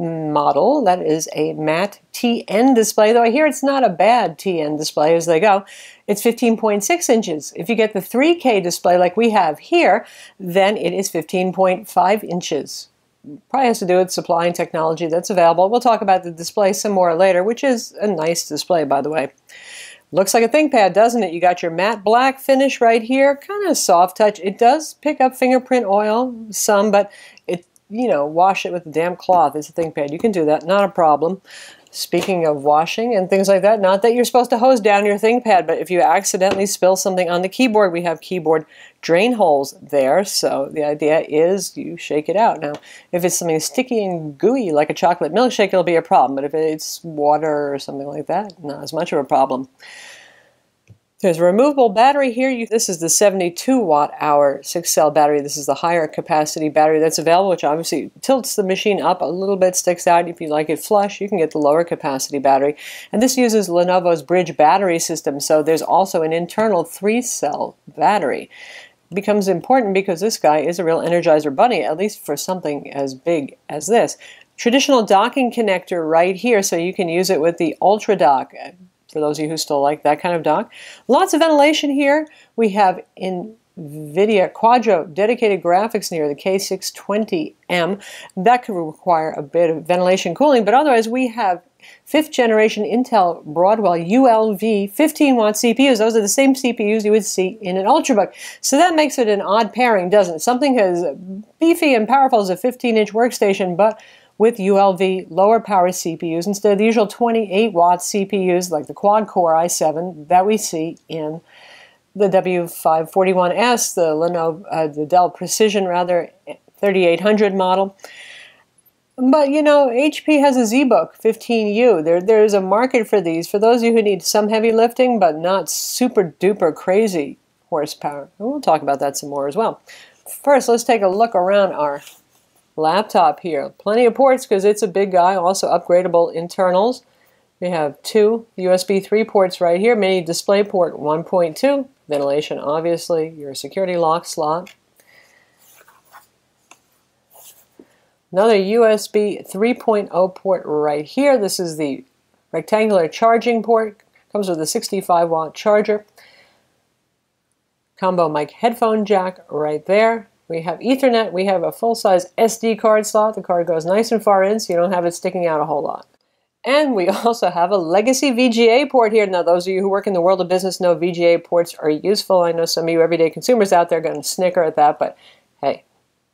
model. That is a matte TN display, though I hear it's not a bad TN display as they go. It's 15.6 inches. If you get the 3K display like we have here, then it is 15.5 inches. Probably has to do with supply and technology that's available. We'll talk about the display some more later, which is a nice display, by the way. Looks like a ThinkPad, doesn't it? You got your matte black finish right here, kind of soft touch. It does pick up fingerprint oil, some, but it, wash it with a damp cloth. It's a ThinkPad. You can do that, not a problem. Speaking of washing and things like that, not that you're supposed to hose down your ThinkPad, but if you accidentally spill something on the keyboard, we have keyboard drain holes there, so the idea is you shake it out. Now, if it's something sticky and gooey like a chocolate milkshake, it'll be a problem, but if it's water or something like that, not as much of a problem. There's a removable battery here. This is the 72 watt-hour 6-cell battery. This is the higher capacity battery that's available, which obviously tilts the machine up a little bit, sticks out. If you like it flush, you can get the lower capacity battery. And this uses Lenovo's bridge battery system, so there's also an internal 3-cell battery. It becomes important because this guy is a real Energizer bunny, at least for something as big as this. Traditional docking connector right here, so you can use it with the Ultra Dock. For those of you who still like that kind of dock. Lots of ventilation here. We have NVIDIA Quadro dedicated graphics near the K620M. That could require a bit of ventilation cooling, but otherwise we have 5th generation Intel Broadwell ULV 15-watt CPUs. Those are the same CPUs you would see in an Ultrabook. So that makes it an odd pairing, doesn't it? Something as beefy and powerful as a 15-inch workstation, but with ULV lower power CPUs instead of the usual 28-watt CPUs like the quad-core i7 that we see in the W551S, the Dell Precision 3800 model. But HP has a ZBook 15U. There's a market for these for those of you who need some heavy lifting but not super duper crazy horsepower. And we'll talk about that some more as well. First, let's take a look around our laptop here. Plenty of ports because it's a big guy. Also upgradable internals. We have 2 USB 3 ports right here. Mini display port 1.2. Ventilation, obviously. Your security lock slot. Another USB 3.0 port right here. This is the rectangular charging port. Comes with a 65-watt charger. Combo mic headphone jack right there. We have Ethernet. We have a full-size SD card slot. The card goes nice and far in, so you don't have it sticking out a whole lot. And we also have a legacy VGA port here. Now, those of you who work in the world of business know VGA ports are useful. I know some of you everyday consumers out there are going to snicker at that, but hey,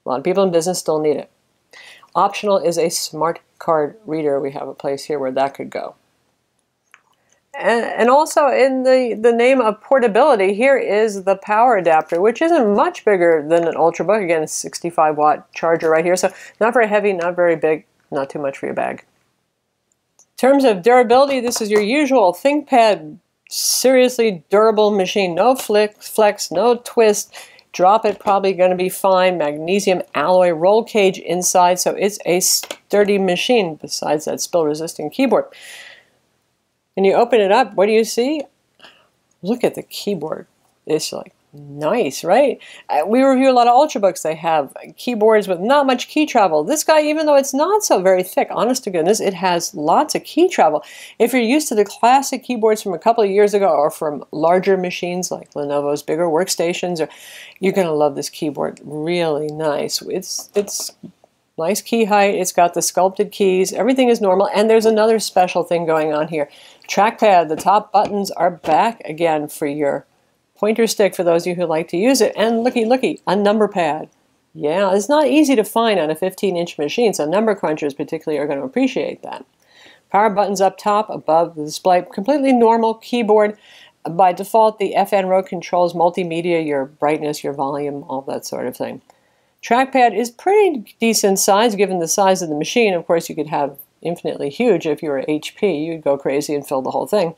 a lot of people in business still need it. Optional is a smart card reader. We have a place here where that could go. And also in the name of portability, here is the power adapter, which isn't much bigger than an Ultrabook. Again, a 65-watt charger right here, so not very heavy, not very big, not too much for your bag. In terms of durability, this is your usual ThinkPad, seriously durable machine. No flex, no twist. Drop it, probably going to be fine. Magnesium alloy roll cage inside, so it's a sturdy machine besides that spill-resistant keyboard. And you open it up, what do you see? Look at the keyboard. It's like nice, right? We review a lot of Ultrabooks. They have keyboards with not much key travel. This guy, even though it's not so very thick, honest to goodness, it has lots of key travel. If you're used to the classic keyboards from a couple of years ago or from larger machines like Lenovo's bigger workstations, you're going to love this keyboard. Really nice. It's nice key height. It's got the sculpted keys. Everything is normal. And there's another special thing going on here. Trackpad, the top buttons are back again for your pointer stick for those of you who like to use it. And looky, a number pad. Yeah, it's not easy to find on a 15-inch machine, so number crunchers particularly are going to appreciate that. Power buttons up top, above the display. Completely normal keyboard. By default, the FN row controls multimedia, your brightness, your volume, all that sort of thing. Trackpad is pretty decent size given the size of the machine. Of course, you could have infinitely huge. If you were HP, you'd go crazy and fill the whole thing.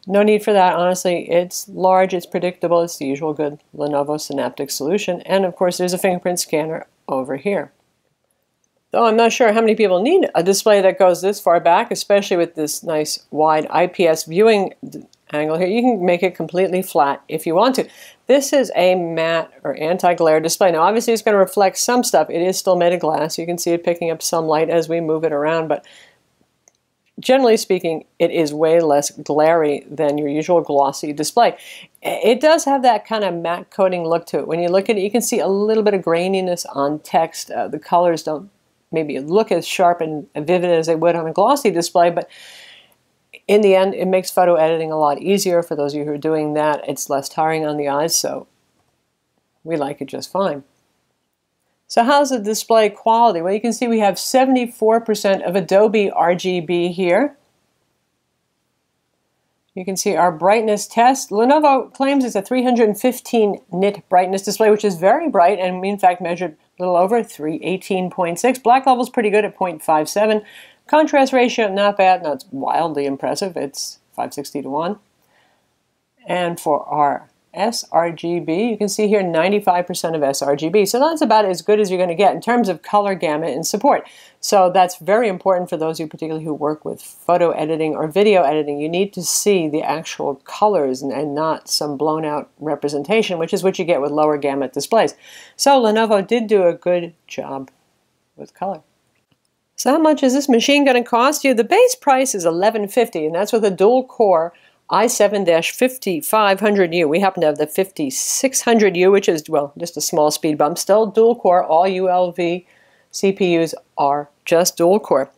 No need for that, honestly. It's large, it's predictable, it's the usual good Lenovo Synaptic solution. And of course, there's a fingerprint scanner over here. Though I'm not sure how many people need a display that goes this far back, especially with this nice wide IPS viewing angle here. You can make it completely flat if you want to. This is a matte or anti-glare display. Now obviously it's going to reflect some stuff. It is still made of glass. You can see it picking up some light as we move it around, but generally speaking, it is way less glary than your usual glossy display. It does have that kind of matte coating look to it. When you look at it, you can see a little bit of graininess on text. The colors don't maybe look as sharp and vivid as they would on a glossy display, but in the end, it makes photo editing a lot easier for those of you who are doing that. It's less tiring on the eyes, so we like it just fine. So how's the display quality? Well, you can see we have 74% of Adobe RGB here. You can see our brightness test. Lenovo claims it's a 315 nit brightness display, which is very bright, and we in fact measured a little over 318.6. Black level's pretty good at 0.57. Contrast ratio, not bad, not wildly impressive. It's 560 to 1. And for our sRGB, you can see here 95% of sRGB. So that's about as good as you're going to get in terms of color gamut and support. So that's very important for those of you particularly who work with photo editing or video editing. You need to see the actual colors and not some blown out representation, which is what you get with lower gamut displays. So Lenovo did do a good job with color. So how much is this machine going to cost you? The base price is $1150, and that's with a dual-core i7-5500U. We happen to have the 5600U, which is, well, just a small speed bump. Still dual-core. All ULV CPUs are just dual-core.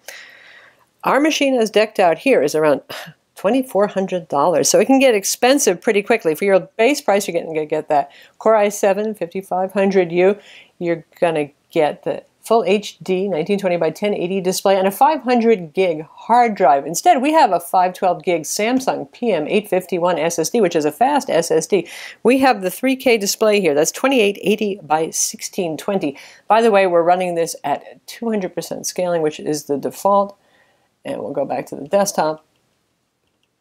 Our machine as decked out here is around $2,400, so it can get expensive pretty quickly. For your base price, you're going to get that Core i7-5500U. You're going to get the full HD 1920 by 1080 display and a 500 gig hard drive. Instead, we have a 512 gig Samsung PM851 SSD, which is a fast SSD. We have the 3K display here. That's 2880 by 1620. By the way, we're running this at 200% scaling, which is the default. And we'll go back to the desktop.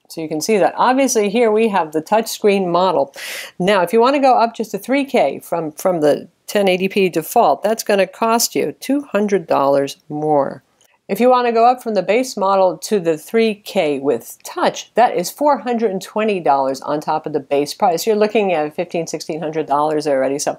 So you can see that. Obviously, here we have the touchscreen model. Now, if you want to go up just to 3K from the 1080p default, that's going to cost you $200 more. If you want to go up from the base model to the 3K with touch, that is $420 on top of the base price. You're looking at $1,600 already. So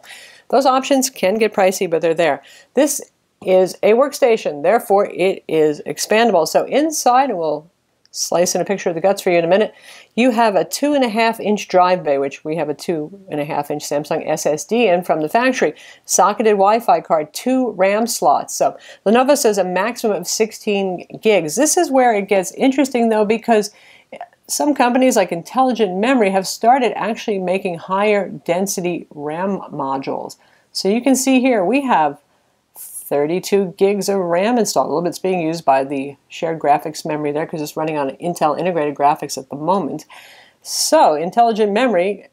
those options can get pricey, but they're there. This is a workstation, therefore it is expandable. So inside, and we'll slice in a picture of the guts for you in a minute, you have a 2.5-inch drive bay, which we have a 2.5-inch Samsung SSD in from the factory. Socketed Wi-Fi card, 2 RAM slots. So Lenovo says a maximum of 16 gigs. This is where it gets interesting though, because some companies like Intelligent Memory have started actually making higher density RAM modules. So you can see here we have 32 gigs of RAM installed. A little bit's being used by the shared graphics memory there because it's running on Intel integrated graphics at the moment. So Intelligent Memory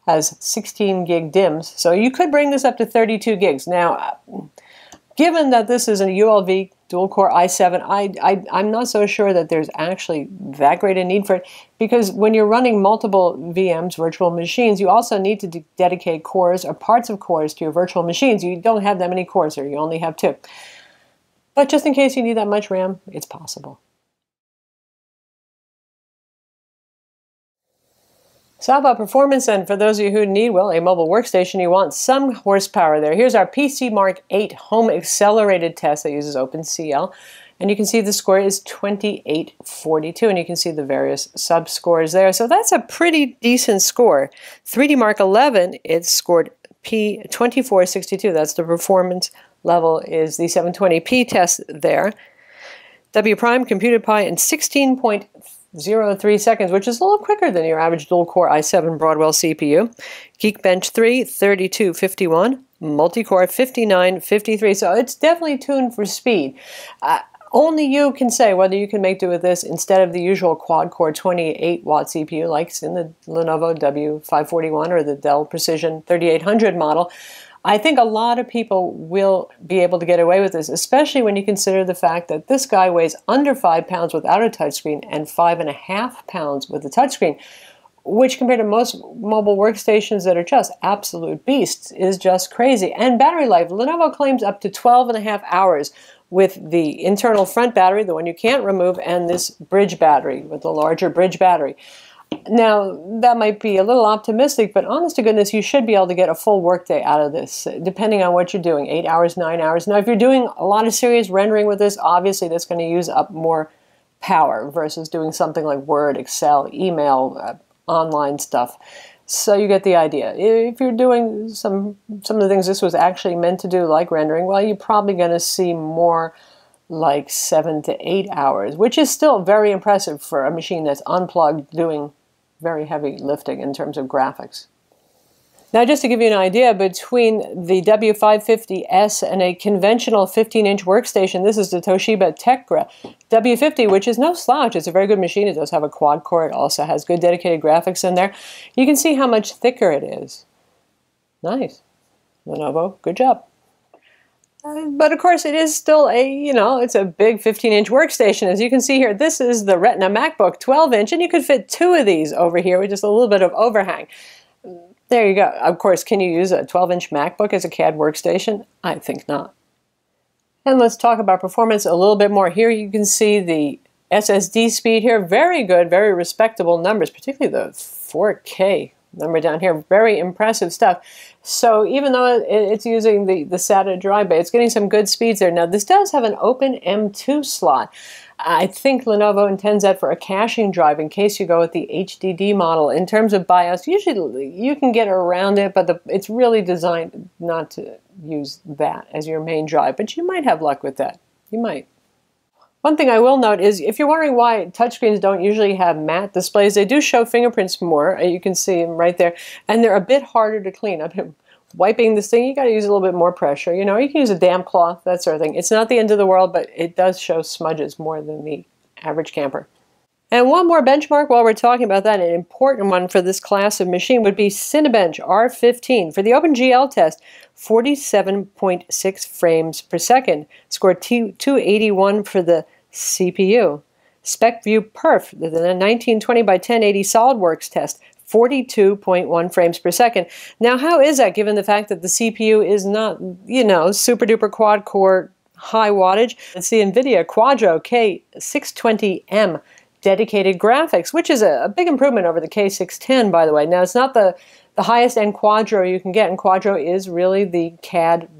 has 16 gig DIMMs, so you could bring this up to 32 gigs. Now, given that this is a ULV dual-core i7, I'm not so sure that there's actually that great a need for it, because when you're running multiple VMs, virtual machines, you also need to dedicate cores or parts of cores to your virtual machines. You don't have that many cores here, you only have 2. But just in case you need that much RAM, it's possible. So how about performance then? For those of you who need, well, a mobile workstation, you want some horsepower there. Here's our PC Mark 8 home accelerated test that uses OpenCL. And you can see the score is 2842, and you can see the various sub-scores there. So that's a pretty decent score. 3D Mark 11, it scored P2462. That's the performance level, is the 720p test there. W Prime computed Pi in 16.03 seconds, which is a little quicker than your average dual-core i7 Broadwell CPU. Geekbench 3, 3251. Multi-core 5953. So it's definitely tuned for speed. Only you can say whether you can make do with this instead of the usual quad-core 28-watt CPU like in the Lenovo W551 or the Dell Precision 3800 model. I think a lot of people will be able to get away with this, especially when you consider the fact that this guy weighs under 5 pounds without a touchscreen and 5.5 pounds with a touchscreen, which compared to most mobile workstations that are just absolute beasts is just crazy. And battery life, Lenovo claims up to 12.5 hours with the internal front battery, the one you can't remove, and this bridge battery with the larger bridge battery. Now, that might be a little optimistic, but honest to goodness, you should be able to get a full workday out of this, depending on what you're doing, 8 hours, 9 hours. Now, if you're doing a lot of serious rendering with this, obviously that's going to use up more power versus doing something like Word, Excel, email, online stuff. So you get the idea. If you're doing some of the things this was actually meant to do, like rendering, well, you're probably going to see more like 7 to 8 hours, which is still very impressive for a machine that's unplugged, doing very heavy lifting in terms of graphics. Now, just to give you an idea, between the W550s and a conventional 15-inch workstation, this is the Toshiba Tecra W50, which is no slouch. It's a very good machine. It does have a quad core. It also has good dedicated graphics in there. You can see how much thicker it is. Nice. Lenovo, good job. But of course, it is still it's a big 15-inch workstation. As you can see here, this is the Retina MacBook 12-inch, and you could fit 2 of these over here with just a little bit of overhang. There you go. Of course, can you use a 12-inch MacBook as a CAD workstation? I think not. And let's talk about performance a little bit more. Here you can see the SSD speed here. Very good, very respectable numbers, particularly the 4K number down here. Very impressive stuff. So even though it's using the SATA drive bay, it's getting some good speeds there. Now, this does have an open M2 slot. I think Lenovo intends that for a caching drive in case you go with the HDD model. In terms of BIOS, usually you can get around it, but it's really designed not to use that as your main drive. But you might have luck with that. You might. One thing I will note is, if you're wondering why touchscreens don't usually have matte displays, they do show fingerprints more. You can see them right there. And they're a bit harder to clean. I've been wiping this thing. You got to use a little bit more pressure. You can use a damp cloth, that sort of thing. It's not the end of the world, but it does show smudges more than the average camper. And one more benchmark while we're talking about that, an important one for this class of machine would be Cinebench R15. For the OpenGL test, 47.6 frames per second. Scored 281 for the CPU. SpecView Perf, the 1920 by 1080 SolidWorks test, 42.1 frames per second. Now, how is that given the fact that the CPU is not, super duper quad core high wattage? It's the NVIDIA Quadro K620M dedicated graphics, which is a big improvement over the K610, by the way. Now, it's not the highest end Quadro you can get, and Quadro is really the CAD